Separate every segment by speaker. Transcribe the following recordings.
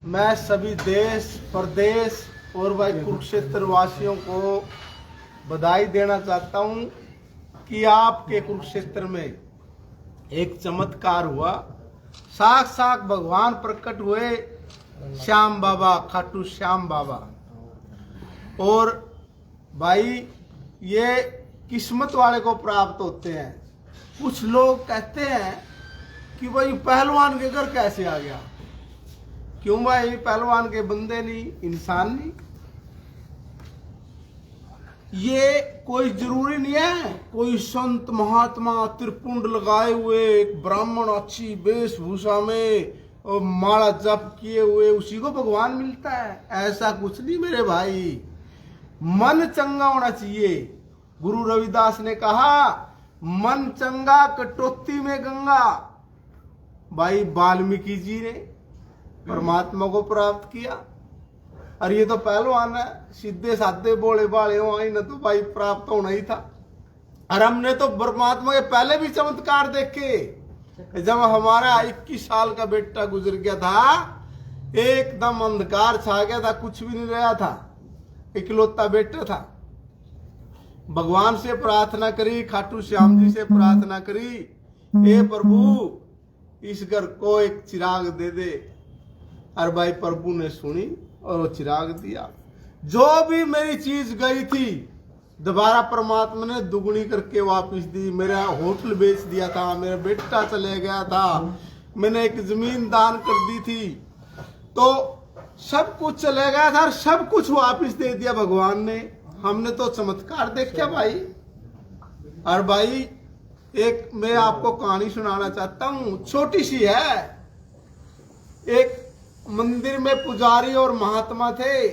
Speaker 1: मैं सभी देश प्रदेश और भाई कुरुक्षेत्र वासियों को बधाई देना चाहता हूं कि आपके कुरुक्षेत्र में एक चमत्कार हुआ। साक्षात भगवान प्रकट हुए, श्याम बाबा, खाटू श्याम बाबा। और भाई ये किस्मत वाले को प्राप्त होते हैं। कुछ लोग कहते हैं कि भाई पहलवान के घर कैसे आ गया। क्यों भाई? पहलवान के बंदे नहीं, इंसान नहीं। ये कोई जरूरी नहीं है कोई संत महात्मा त्रिपुंड लगाए हुए एक ब्राह्मण अच्छी वेशभूषा में और माला जप किए हुए उसी को भगवान मिलता है। ऐसा कुछ नहीं मेरे भाई। मन चंगा होना चाहिए। गुरु रविदास ने कहा, मन चंगा कटौती में गंगा। भाई वाल्मीकि जी ने परमात्मा को प्राप्त किया। और ये तो पहलवान है, सीधे साधे बोले बाले हो, न तो भाई प्राप्त होना ही था। और हमने तो परमात्मा के पहले भी चमत्कार देखे। जब हमारा 21 साल का बेटा गुजर गया था, एकदम अंधकार छा गया था, कुछ भी नहीं रहा था, इकलौता बेटा था। भगवान से प्रार्थना करी, खाटू श्याम जी से प्रार्थना करी, हे प्रभु इस घर को एक चिराग दे दे। और भाई प्रभु ने सुनी और वो चिराग दिया। जो भी मेरी चीज गई थी दोबारा परमात्मा ने दुगनी करके वापस दी। मेरा होटल बेच दिया था, मेरा बेटा चले गया था, मैंने एक जमीन दान कर दी थी, तो सब कुछ चले गया था और सब कुछ वापस दे दिया भगवान ने। हमने तो चमत्कार देखा भाई। और भाई एक मैं आपको कहानी सुनाना चाहता हूं, छोटी सी है। एक मंदिर में पुजारी और महात्मा थे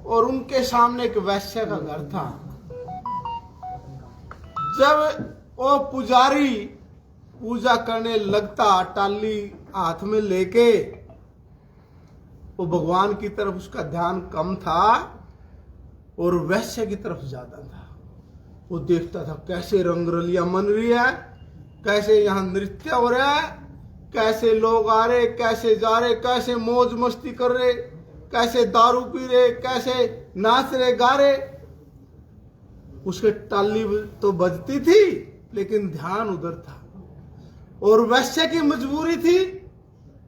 Speaker 1: और उनके सामने एक वैश्य का घर था। जब वो पुजारी पूजा करने लगता, टाली हाथ में लेके, वो भगवान की तरफ उसका ध्यान कम था और वैश्य की तरफ ज्यादा था। वो देखता था कैसे रंगरलियां मन रही है, कैसे यहाँ नृत्य हो रहा है, कैसे लोग आ रहे, कैसे जा रहे, कैसे मौज मस्ती कर रहे, कैसे दारू पी रहे, कैसे नाच रहे गा रहे। उसके टाली तो बजती थी लेकिन ध्यान उधर था। और वैश्य की मजबूरी थी,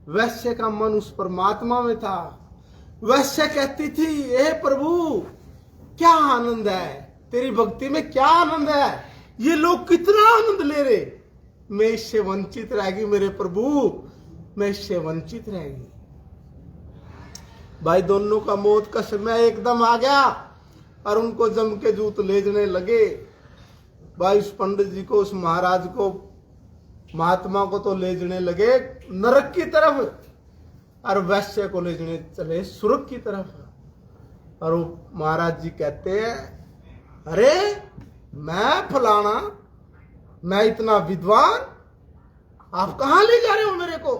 Speaker 1: वैश्य का मन उस परमात्मा में था। वैश्य कहती थी, हे प्रभु क्या आनंद है, तेरी भक्ति में क्या आनंद है, ये लोग कितना आनंद ले रहे, मैं इससे वंचित रहेगी मेरे प्रभु, मैं इससे वंचित रहेगी। भाई दोनों का मौत का समय एकदम आ गया और उनको जम के जूत लेजने लगे। भाई उस पंडित जी को, उस महाराज को, महात्मा को तो लेजने लगे नरक की तरफ और वैश्य को लेजने चले स्वर्ग की तरफ। और वो महाराज जी कहते हैं, अरे मैं फलाना, मैं इतना विद्वान, आप कहां ले जा रहे हो मेरे को?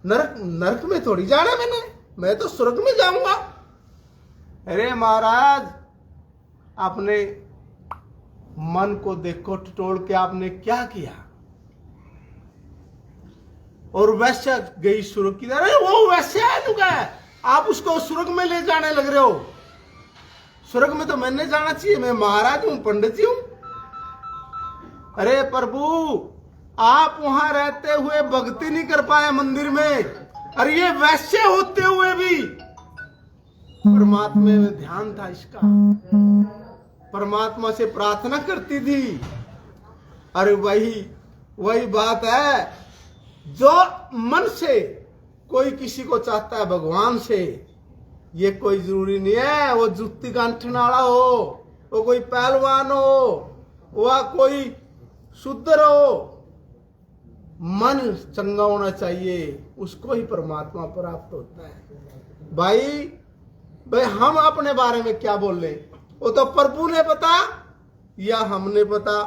Speaker 1: नरक, नरक में थोड़ी जाना मैं तो स्वर्ग में जाऊंगा। अरे महाराज आपने मन को देखो टटोल के, आपने क्या किया? और वैश्य गई स्वर्ग की तरफ। वो वैश्य है तू क्या है? आप उसको स्वर्ग में ले जाने लग रहे हो। स्वर्ग में तो मैंने जाना चाहिए, मैं महाराज हूं, पंडित जी हूं। अरे प्रभु आप वहां रहते हुए भक्ति नहीं कर पाए मंदिर में, और ये वैश्य होते हुए भी परमात्मा में ध्यान था इसका, परमात्मा से प्रार्थना करती थी। अरे वही बात है, जो मन से कोई किसी को चाहता है भगवान से, ये कोई जरूरी नहीं है वो जुत्ती गांठने वाला हो, वो कोई पहलवान हो, वह कोई शुद्ध हो। मन चंगा होना चाहिए, उसको ही परमात्मा प्राप्त होता है। भाई हम अपने बारे में क्या बोल रहे, वो तो प्रभु ने पता या हमने पता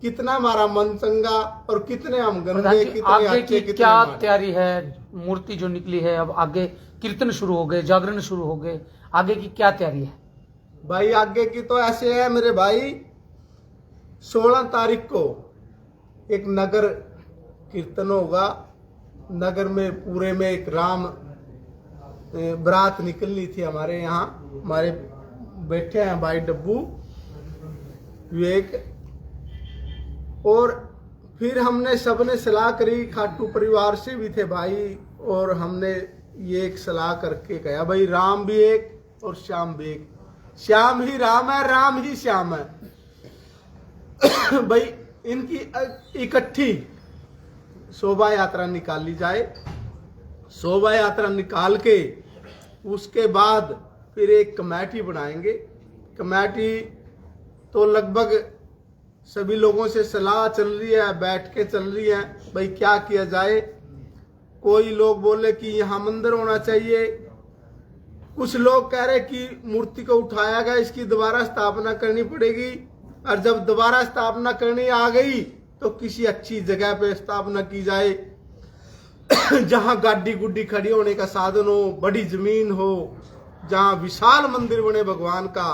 Speaker 1: कितना हमारा मन चंगा और कितने हम गंदे, कितने
Speaker 2: आगे
Speaker 1: अच्छे,
Speaker 2: की क्या तैयारी है? मूर्ति जो निकली है, अब आगे कीर्तन शुरू हो गए, जागरण शुरू हो गए, आगे की क्या तैयारी है?
Speaker 1: भाई आगे की तो ऐसे है मेरे भाई, 16 तारीख को एक नगर कीर्तन होगा नगर में पूरे में एक राम बारात निकलनी थी हमारे यहाँ। हमारे बैठे हैं भाई डब्बू विवेक, और फिर हमने सबने सलाह करी, खाटू परिवार से भी थे भाई, और हमने ये एक सलाह करके कहा भाई राम भी एक और श्याम भी एक, श्याम ही राम है, राम ही श्याम है। भाई इनकी इकट्ठी शोभा यात्रा निकाली जाए। शोभा यात्रा निकाल के उसके बाद फिर एक कमेटी बनाएंगे। कमेटी तो लगभग सभी लोगों से सलाह चल रही है, बैठ के चल रही है भाई क्या किया जाए। कोई लोग बोले कि यहाँ मंदिर होना चाहिए, कुछ लोग कह रहे कि मूर्ति को उठाया गया, इसकी दोबारा स्थापना करनी पड़ेगी, और जब दोबारा स्थापना करनी आ गई तो किसी अच्छी जगह पे स्थापना की जाए जहां गाड़ी गुड्डी खड़ी होने का साधन हो, बड़ी जमीन हो, जहां विशाल मंदिर बने भगवान का।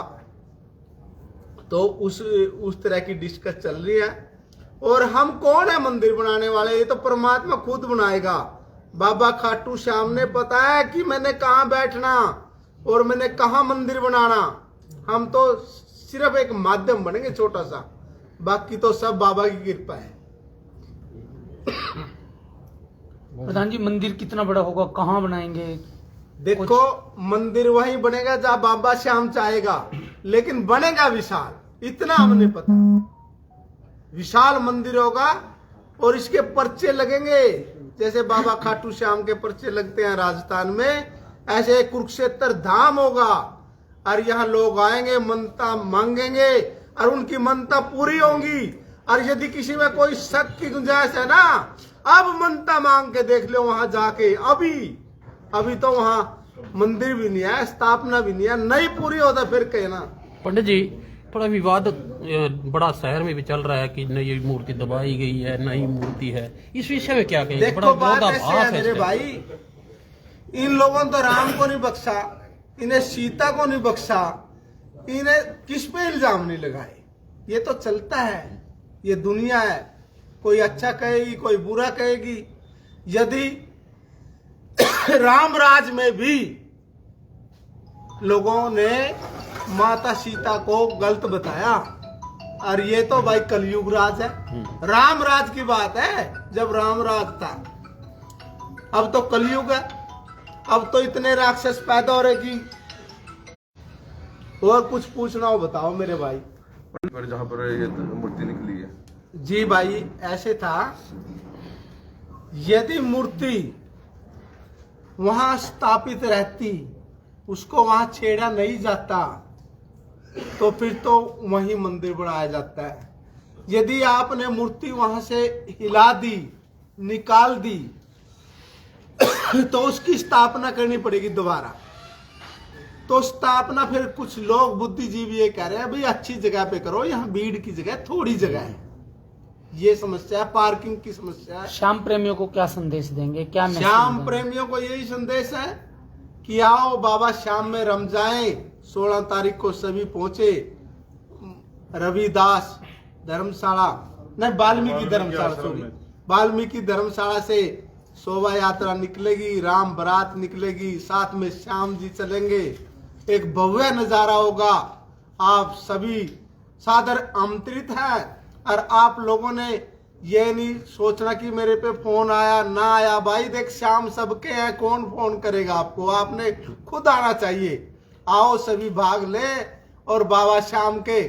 Speaker 1: तो उस तरह की डिस्कस चल रही है। और हम कौन है मंदिर बनाने वाले, ये तो परमात्मा खुद बनाएगा। बाबा खाटू श्याम ने पता है कि मैंने कहाँ बैठना और मैंने कहाँ मंदिर बनाना। हम तो सिर्फ एक माध्यम बनेंगे छोटा सा, बाकी तो सब बाबा की कृपा है।
Speaker 2: प्रधान जी मंदिर कितना बड़ा होगा, कहाँ बनाएंगे?
Speaker 1: देखो मंदिर वहीं बनेगा जहाँ बाबा श्याम चाहेगा, लेकिन बनेगा विशाल, इतना हमने पता। विशाल मंदिर होगा और इसके पर्चे लगेंगे, जैसे बाबा खाटू श्याम के पर्चे लगते हैं राजस्थान में, ऐसे कुरुक्षेत्र धाम होगा। और यहाँ लोग आएंगे, मनता मांगेंगे और उनकी मनता पूरी होंगी। और यदि किसी में कोई शक की गुंजाइश है ना, अब मनता मांग के देख लो वहां जाके। अभी तो वहां मंदिर भी नहीं है, स्थापना भी नहीं है, नहीं पूरी होता फिर कहना।
Speaker 3: पंडित जी थोड़ा विवाद बड़ा शहर में भी चल रहा है कि नई मूर्ति दबाई गई है, नई मूर्ति है, इस विषय में क्या कहेंगे?
Speaker 1: देखो बात ऐसे है मेरे भाई, इन लोगों ने तो राम को नहीं बख्शा, इन्हें सीता को नहीं बख्शा, इन्हें किस पे इल्जाम नहीं लगाए। ये तो चलता है, ये दुनिया है, कोई अच्छा कहेगी कोई बुरा कहेगी। यदि रामराज में भी लोगों ने माता सीता को गलत बताया, और ये तो भाई कलयुग राज है। रामराज की बात है जब रामराज था, अब तो कलयुग है, अब तो इतने राक्षस पैदा हो रहे कि। और कुछ पूछना हो बताओ मेरे भाई।
Speaker 4: पर जहाँ पर ये मूर्ति निकली है
Speaker 1: जी भाई ऐसे था, यदि मूर्ति वहां स्थापित रहती, उसको वहां छेड़ा नहीं जाता, तो फिर तो वही मंदिर बनाया जाता है। यदि आपने मूर्ति वहां से हिला दी, निकाल दी, तो उसकी स्थापना करनी पड़ेगी दोबारा। तो स्थापना फिर कुछ लोग बुद्धिजीवी ये कह रहे हैं भाई अच्छी जगह पे करो, यहाँ भीड़ की जगह थोड़ी जगह है, ये समस्या है, पार्किंग की समस्या है।
Speaker 2: श्याम प्रेमियों को क्या संदेश देंगे, क्या मैसेज
Speaker 1: श्याम
Speaker 2: देंगे?
Speaker 1: प्रेमियों को यही संदेश है कि आओ बाबा श्याम में रम जाएं। 16 तारीख को सभी पहुंचे रविदास धर्मशाला, नहीं वाल्मीकि धर्मशाला, सॉरी वाल्मीकि धर्मशाला से शोभा यात्रा निकलेगी, राम बारात निकलेगी, साथ में श्याम जी चलेंगे, एक भव्य नजारा होगा। आप सभी सादर आमंत्रित हैं। और आप लोगों ने ये नहीं सोचना कि मेरे पे फोन आया ना आया, भाई देख श्याम सबके हैं, कौन फोन करेगा आपको, आपने खुद आना चाहिए। आओ सभी भाग ले और बाबा श्याम के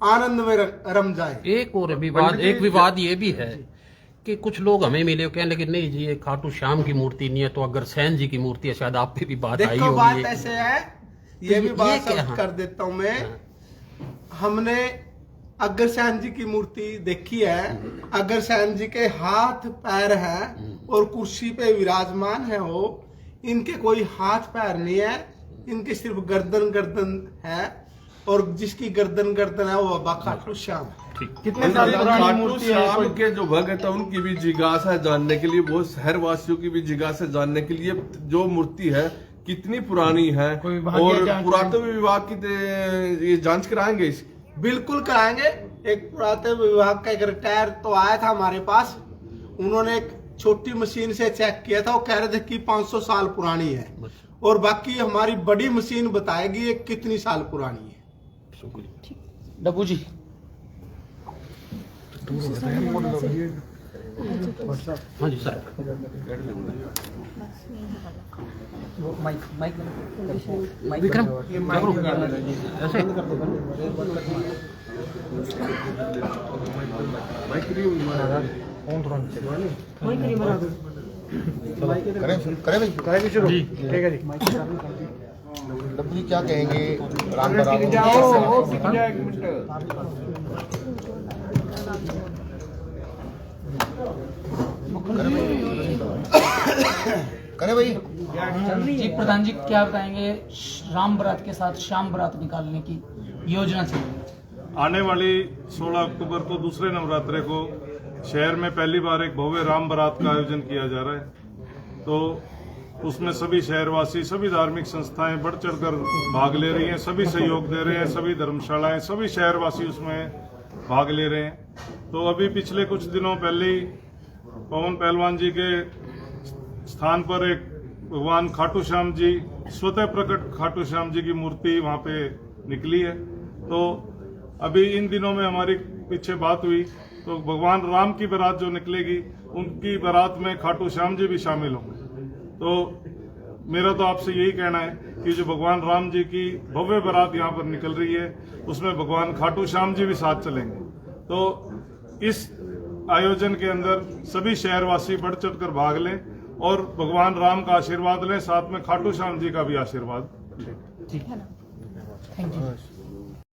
Speaker 1: आनंद में रम जाए।
Speaker 3: एक और विवाद ये भी है कि कुछ लोग हमें मिले कहने लगे नहीं जी ये खाटू श्याम की मूर्ति नहीं है, तो अग्रसेन जी की मूर्ति है, शायद आप पे भी बात आई
Speaker 1: देखो
Speaker 3: होगी।
Speaker 1: बात ऐसे है, ये भी बात
Speaker 3: क्या
Speaker 1: कर देता हूं मैं। हमने अग्रसेन जी की मूर्ति देखी है, अग्रसेन जी के हाथ पैर हैं और कुर्सी पे विराजमान है वो, इनके कोई हाथ पैर नहीं है, इनके सिर्फ गर्दन है, और जिसकी गर्दन है वो बाबा खाटू श्याम है।
Speaker 4: कितने साल पुरानी मूर्ति है? के जो भगत है उनकी भी जिज्ञासा है जानने के लिए, वो शहर वासियों की भी जिज्ञासा जानने के लिए जो मूर्ति है कितनी पुरानी है, और पुरातत्व विभाग की ये जांच कराएंगे इसकी?
Speaker 1: बिल्कुल कराएंगे। एक पुरातत्व विभाग का एक रिटायर तो आया था हमारे पास, उन्होंने एक छोटी मशीन से चेक किया था, वो कह रहे थे कि 500 साल पुरानी है, और बाकी हमारी बड़ी मशीन बताएगी ये कितनी साल पुरानी है।
Speaker 2: डब्बू जी
Speaker 3: हाँ जी सर। विक्रम ऐसे
Speaker 5: जी ठीक है जी। डब्बू जी क्या कहेंगे राम करे भाई
Speaker 2: जी प्रधान जी क्या बताएंगे, राम बारात के साथ श्याम बारात निकालने की योजना चल रही है।
Speaker 6: आने वाली 16 अक्टूबर को दूसरे नवरात्रे को शहर में पहली बार एक भव्य राम बारात का आयोजन किया जा रहा है। तो उसमें सभी शहरवासी, सभी धार्मिक संस्थाएं बढ़ चढ़कर भाग ले रही हैं, सभी सहयोग दे रहे हैं, सभी धर्मशालाएं, सभी शहरवासी उसमें भाग ले रहे हैं। तो अभी पिछले कुछ दिनों पहले ही पवन पहलवान जी के स्थान पर एक भगवान खाटू श्याम जी, स्वतः प्रकट खाटू श्याम जी की मूर्ति वहां पे निकली है। तो अभी इन दिनों में हमारी पीछे बात हुई तो भगवान राम की बारात जो निकलेगी उनकी बारात में खाटू श्याम जी भी शामिल होंगे। तो मेरा तो आपसे यही कहना है कि जो भगवान राम जी की भव्य बारात यहाँ पर निकल रही है उसमें भगवान खाटू श्याम जी भी साथ चलेंगे। तो इस आयोजन के अंदर सभी शहरवासी बढ़ चढ़कर भाग लें और भगवान राम का आशीर्वाद लें, साथ में खाटू श्याम जी का भी आशीर्वाद लें।
Speaker 2: Thank you.